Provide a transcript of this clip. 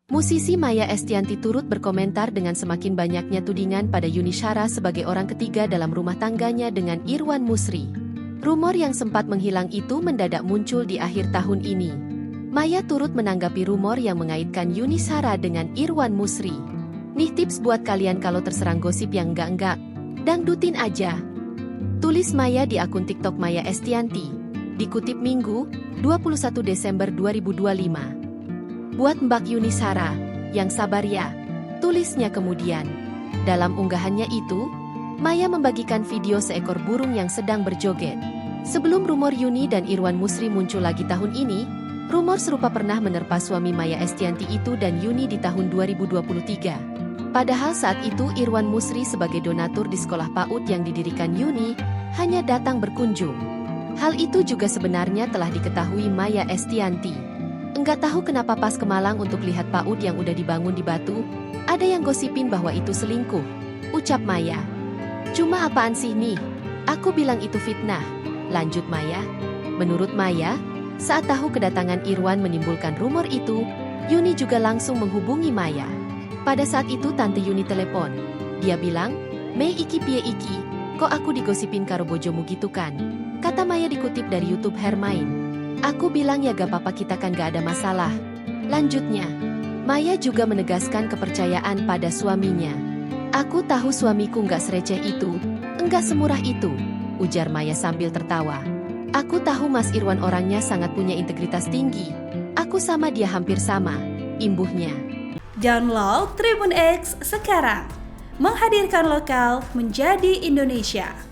Musisi Maya Estianty turut berkomentar dengan semakin banyaknya tudingan pada Yuni Shara sebagai orang ketiga dalam rumah tangganya dengan Irwan Musri. Rumor yang sempat menghilang itu mendadak muncul di akhir tahun ini. Maya turut menanggapi rumor yang mengaitkan Yuni Shara dengan Irwan Musri. Nih tips buat kalian kalau terserang gosip yang enggak-enggak, dangdutin aja. Tulis Maya di akun TikTok Maya Estianty. Dikutip Minggu, 21 Desember 2025. Buat Mbak Yuni Shara, yang sabar ya, tulisnya kemudian. Dalam unggahannya itu, Maya membagikan video seekor burung yang sedang berjoget. Sebelum rumor Yuni dan Irwan Musri muncul lagi tahun ini, rumor serupa pernah menerpa suami Maya Estianty itu dan Yuni di tahun 2023. Padahal saat itu Irwan Musri sebagai donatur di sekolah PAUD yang didirikan Yuni, hanya datang berkunjung. Hal itu juga sebenarnya telah diketahui Maya Estianty. Enggak tahu kenapa pas ke Malang untuk lihat PAUD yang udah dibangun di Batu, ada yang gosipin bahwa itu selingkuh, ucap Maya. Cuma apaan sih nih? Aku bilang itu fitnah, lanjut Maya. Menurut Maya, saat tahu kedatangan Irwan menimbulkan rumor itu, Yuni juga langsung menghubungi Maya. Pada saat itu Tante Yuni telepon. Dia bilang, "Mei iki pie iki, kok aku digosipin karo bojomu gitu kan?" Kata Maya dikutip dari YouTube Hermain. Aku bilang ya gak apa-apa, kita kan gak ada masalah. Lanjutnya, Maya juga menegaskan kepercayaan pada suaminya. Aku tahu suamiku gak sereceh itu, enggak semurah itu, ujar Maya sambil tertawa. Aku tahu Mas Irwan orangnya sangat punya integritas tinggi. Aku sama dia hampir sama, imbuhnya. Download Tribun X sekarang, menghadirkan lokal menjadi Indonesia.